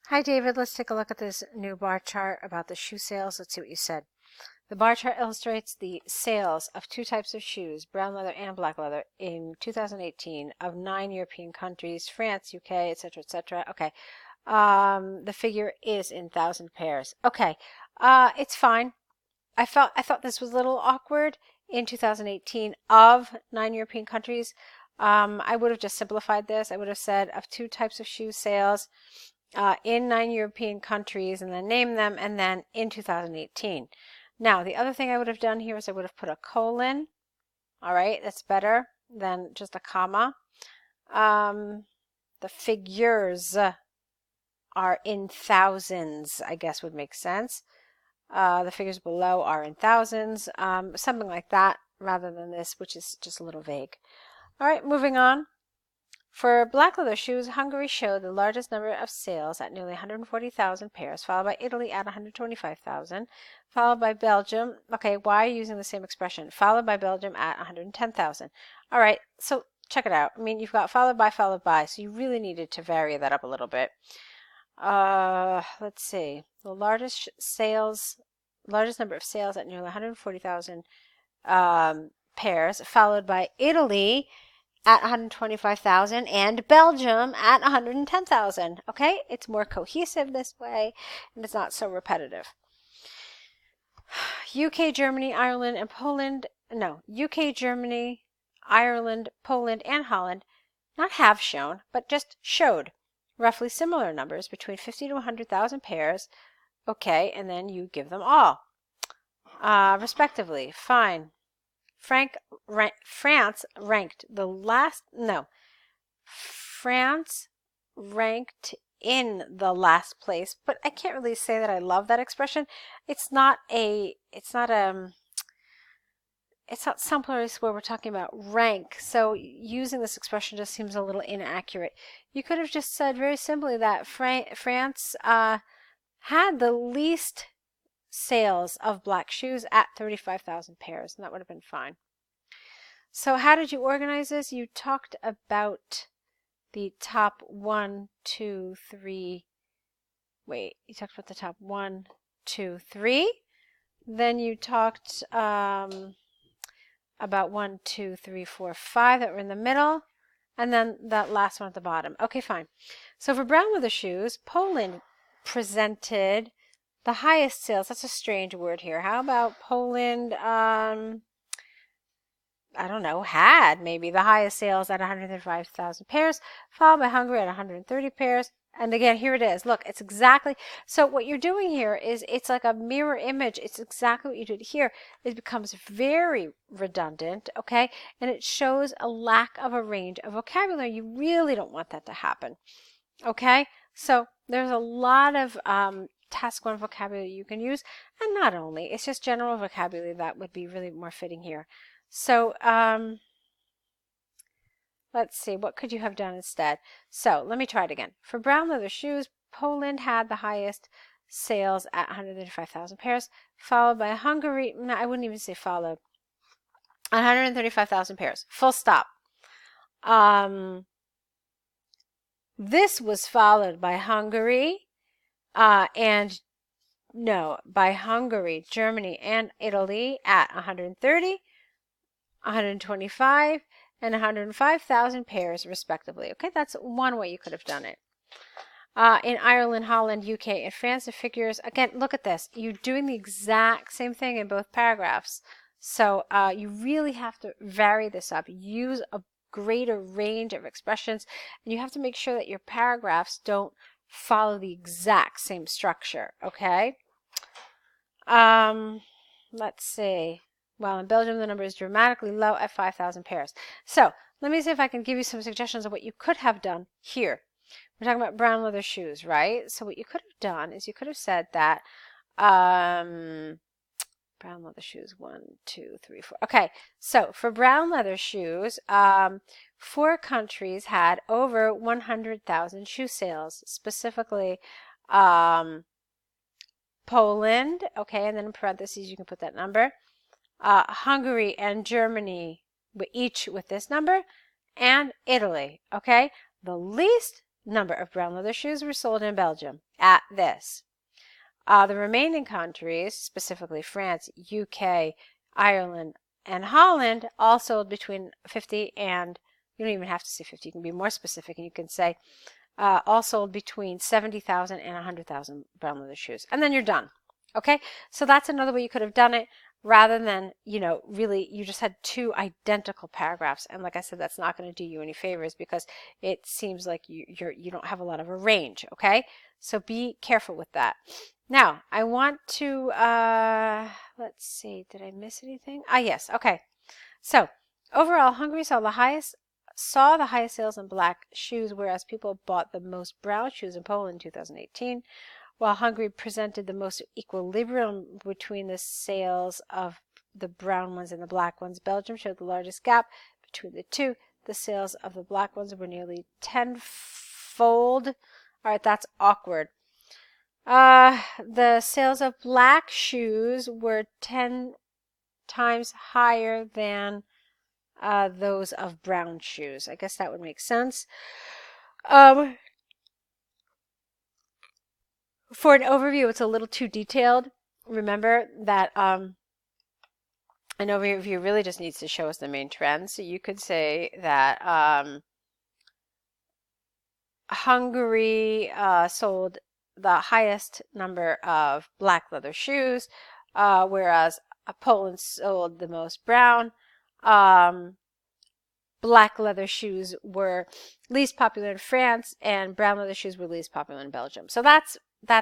Hi, David. Let's take a look at this new bar chart about the shoe sales. Let's see what you said. The bar chart illustrates the sales of two types of shoes, brown leather and black leather, in 2018 of 9 European countries, France, UK, etc., etc. Okay. The figure is in 1,000 pairs. Okay. It's fine. I thought this was a little awkward in 2018 of 9 European countries. I would have just simplified this. I would have said of two types of shoe sales in 9 European countries, and then name them, and then in 2018. Now, the other thing I would have done here is I would have put a colon. All right, that's better than just a comma. The figures are in thousands, I guess would make sense. The figures below are in thousands, something like that, rather than this, which is just a little vague. All right, moving on. For black leather shoes, Hungary showed the largest number of sales at nearly 140,000 pairs, followed by Italy at 125,000, followed by Belgium. Okay, why are you using the same expression? Followed by Belgium at 110,000. All right, so check it out. I mean, you've got followed by, so you really needed to vary that up a little bit. Let's see. The largest number of sales at nearly 140,000 pairs, followed by Italy at 125,000 and Belgium at 110,000. Okay, it's more cohesive this way, and it's not so repetitive. UK, Germany, Ireland, and Poland. No, UK, Germany, Ireland, Poland, and Holland not have shown, but just showed roughly similar numbers between 50 to 100,000 pairs. Okay, and then you give them all, respectively. Fine. France ranked in the last place, but I can't really say that I love that expression. It's not some place where we're talking about rank, so using this expression just seems a little inaccurate. You could have just said very simply that France had the least sales of black shoes at 35,000 pairs, and that would have been fine. So how did you organize this? You talked about the top 1, 2, 3. Wait, you talked about the top 1, 2, 3. Then you talked about 1, 2, 3, 4, 5 that were in the middle, and then that last one at the bottom. Okay, fine. So for brown leather shoes, Poland presented the highest sales. That's a strange word here. How about Poland, I don't know, had maybe the highest sales at 135,000 pairs, followed by Hungary at 130 pairs. And again, here it is. Look, it's exactly. So what you're doing here is it's like a mirror image. It's exactly what you did here. It becomes very redundant, okay? And it shows a lack of a range of vocabulary. You really don't want that to happen, okay? So there's a lot of task 1 vocabulary you can use, and not only, it's just general vocabulary that would be really more fitting here. So let's see, what could you have done instead? So let me try it again. For brown leather shoes, Poland had the highest sales at 135,000 pairs, followed by Hungary. No, I wouldn't even say followed. 135,000 pairs, full stop. This was followed by Hungary, by Hungary, Germany, and Italy at 130, 125, and 105,000 pairs, respectively. Okay, that's one way you could have done it. In Ireland, Holland, UK, and France, the figures, again, look at this. You're doing the exact same thing in both paragraphs. So you really have to vary this up. Use a greater range of expressions, and you have to make sure that your paragraphs don't follow the exact same structure, okay? Let's see. Well, in Belgium, the number is dramatically low at 5,000 pairs. So let me see if I can give you some suggestions of what you could have done here. We're talking about brown leather shoes, right? So what you could have done is you could have said that brown leather shoes, 1, 2, 3, 4. Okay, so for brown leather shoes, 4 countries had over 100,000 shoe sales, specifically Poland, okay, and then in parentheses you can put that number. Hungary and Germany, each with this number, and Italy, okay? The least number of brown leather shoes were sold in Belgium at this. The remaining countries, specifically France, UK, Ireland, and Holland, all sold between 50 and, you don't even have to say 50, you can be more specific, and you can say all sold between 70,000 and 100,000 brown leather shoes. And then you're done. Okay, so that's another way you could have done it, rather than, really you just had two identical paragraphs. And like I said, that's not going to do you any favors, because it seems like you don't have a lot of a range. Okay, so be careful with that. Now I want to let's see, did I miss anything? Yes. Okay, so overall, Hungary saw the highest sales in black shoes, whereas people bought the most brown shoes in Poland in 2018. While Hungary presented the most equilibrium between the sales of the brown ones and the black ones, Belgium showed the largest gap between the two. The sales of the black ones were nearly tenfold. All right, that's awkward. The sales of black shoes were 10 times higher than those of brown shoes. I guess that would make sense. For an overview, it's a little too detailed. Remember that an overview really just needs to show us the main trends. So you could say that Hungary sold the highest number of black leather shoes, whereas Poland sold the most brown. Black leather shoes were least popular in France, and brown leather shoes were least popular in Belgium. So that's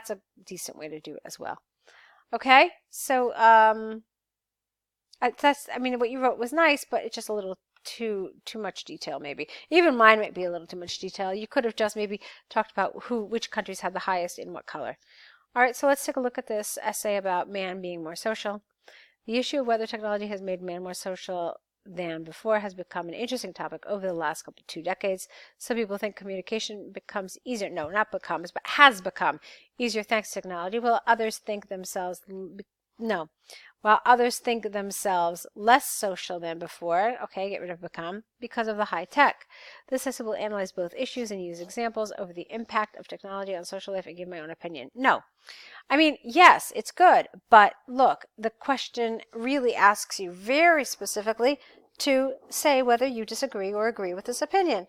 a decent way to do it as well. Okay, so what you wrote was nice, but it's just a little too much detail. Maybe even mine might be a little too much detail. You could have just maybe talked about which countries had the highest in what color. All right, so let's take a look at this essay about man being more social. The issue of whether technology has made man more social than before has become an interesting topic over the last 2 decades. Some people think communication becomes easier. No, not becomes, but has become easier thanks to technology, while others think themselves less social than before. Okay, get rid of become, because of the high tech. This essay will analyze both issues and use examples over the impact of technology on social life and give my own opinion. No. I mean, yes, it's good, but look, the question really asks you very specifically to say whether you disagree or agree with this opinion.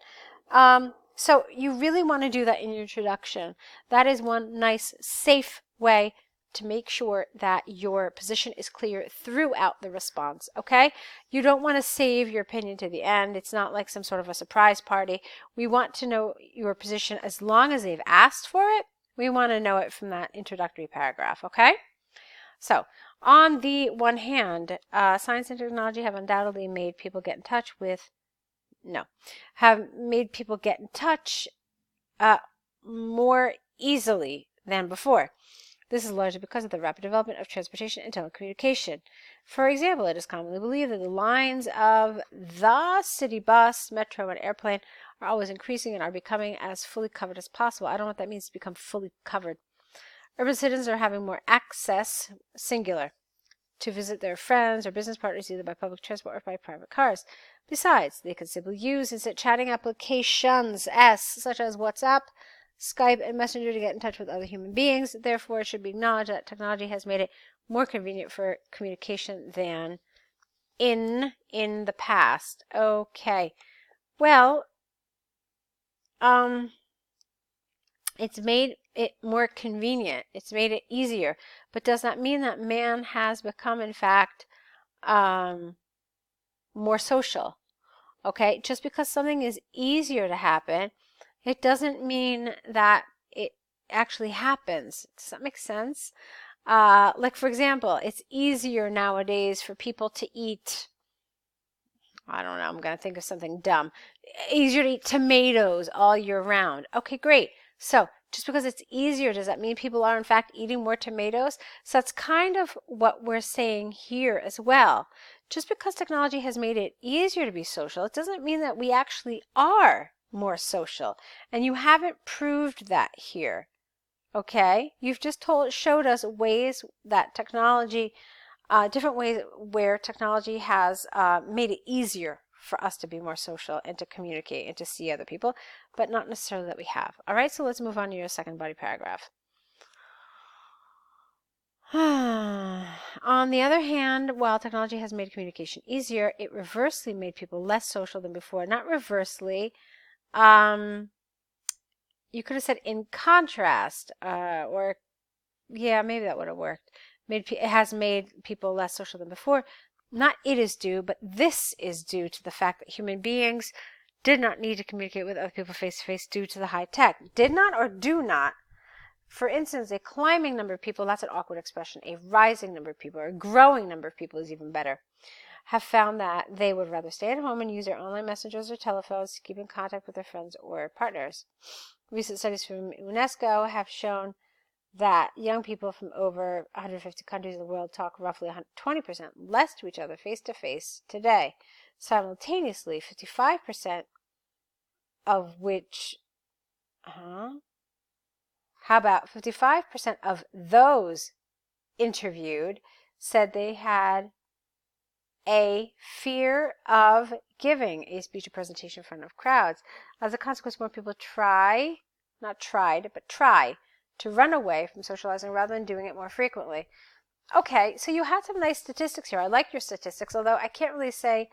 So you really want to do that in your introduction. That is one nice, safe way to make sure that your position is clear throughout the response, okay? You don't want to save your opinion to the end. It's not like some sort of a surprise party. We want to know your position as long as they've asked for it. We want to know it from that introductory paragraph, okay? So, on the one hand, science and technology have undoubtedly made people get in touch more easily than before. This is largely because of the rapid development of transportation and telecommunication. For example, it is commonly believed that the lines of the city bus, metro, and airplane are always increasing and are becoming as fully covered as possible. I don't know what that means, to become fully covered. Urban citizens are having more access, singular, to visit their friends or business partners either by public transport or by private cars. Besides, they can simply use instant chatting applications, such as WhatsApp, Skype, and Messenger to get in touch with other human beings. Therefore, it should be acknowledged that technology has made it more convenient for communication than in the past. Okay. Well, it's made it more convenient. It's made it easier. But does that mean that man has become, in fact, more social? Okay, just because something is easier to happen, it doesn't mean that it actually happens. Does that make sense? Like, for example, it's easier nowadays for people to eat, I don't know, I'm going to think of something dumb. Easier to eat tomatoes all year round. Okay, great. So just because it's easier, does that mean people are in fact eating more tomatoes? So that's kind of what we're saying here as well. Just because technology has made it easier to be social, it doesn't mean that we actually are more social. And you haven't proved that here. Okay? You've just showed us ways that technology, different ways where technology has made it easier for us to be more social and to communicate and to see other people, but not necessarily that we have. All right, so let's move on to your second body paragraph. On the other hand, while technology has made communication easier, it reversely made people less social than before. Not reversely. You could have said in contrast, or yeah, maybe that would have worked. It has made people less social than before. Not it is due, but this is due to the fact that human beings did not need to communicate with other people face to face due to the high tech. Did not or do not. For instance, a climbing number of people, that's an awkward expression, a rising number of people, or a growing number of people is even better, have found that they would rather stay at home and use their online messengers or telephones to keep in contact with their friends or partners. Recent studies from UNESCO have shown that young people from over 150 countries in the world talk roughly 20% less to each other face-to-face today. Simultaneously, 55% of which, how about 55% of those interviewed said they had a fear of giving a speech or presentation in front of crowds. As a consequence, more people try to run away from socializing rather than doing it more frequently. Okay, so you had some nice statistics here. I like your statistics, although I can't really say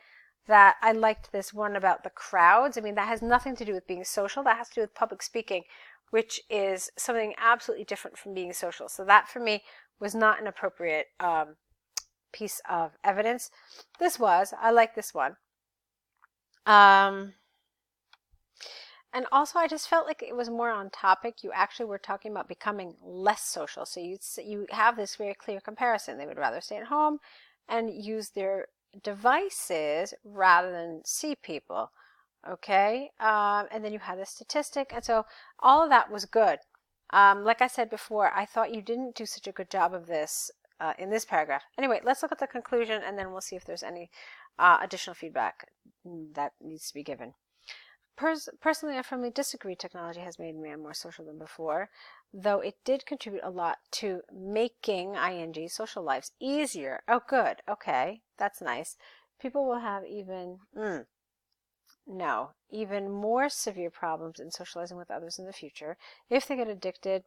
that I liked this one about the crowds. I mean, that has nothing to do with being social. That has to do with public speaking, which is something absolutely different from being social. So that, for me, was not an appropriate piece of evidence. This was. I like this one. And also, I just felt like it was more on topic. You actually were talking about becoming less social. So you have this very clear comparison. They would rather stay at home and use their devices rather than see people. Okay? And then you had the statistic. And so all of that was good. Like I said before, I thought you didn't do such a good job of this in this paragraph. Anyway, let's look at the conclusion, and then we'll see if there's any additional feedback that needs to be given. Personally, I firmly disagree technology has made man more social than before, though it did contribute a lot to making ing social lives easier. Oh, good. Okay, that's nice. People will have even more severe problems in socializing with others in the future if they get addicted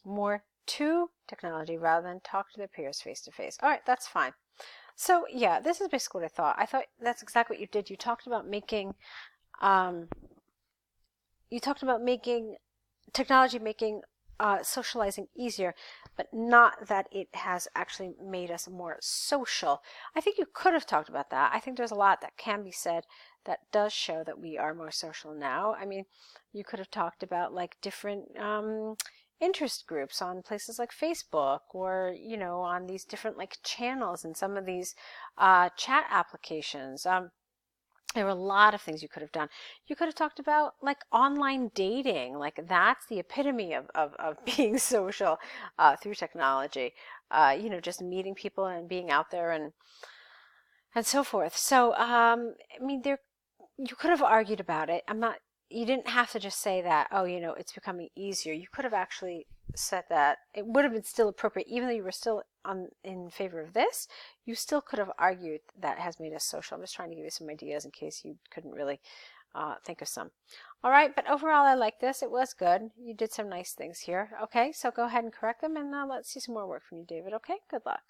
more to technology rather than talk to their peers face to face. All right, that's fine. So yeah, this is basically what I thought. I thought that's exactly what you did. You talked about making technology making socializing easier, but not that it has actually made us more social. I think you could have talked about that. I think there's a lot that can be said that does show that we are more social now. I mean, you could have talked about like different interest groups on places like Facebook, or on these different like channels and some of these chat applications. There were a lot of things you could have done. You could have talked about like online dating, like that's the epitome of being social through technology. Just meeting people and being out there and so forth. So I mean, you could have argued about it. You didn't have to just say that, oh, it's becoming easier. You could have actually said that it would have been still appropriate, even though you were still in favor of this. You still could have argued that it has made us social. I'm just trying to give you some ideas in case you couldn't really think of some. All right, but overall, I like this. It was good. You did some nice things here. Okay, so go ahead and correct them, and let's see some more work from you, David. Okay, good luck.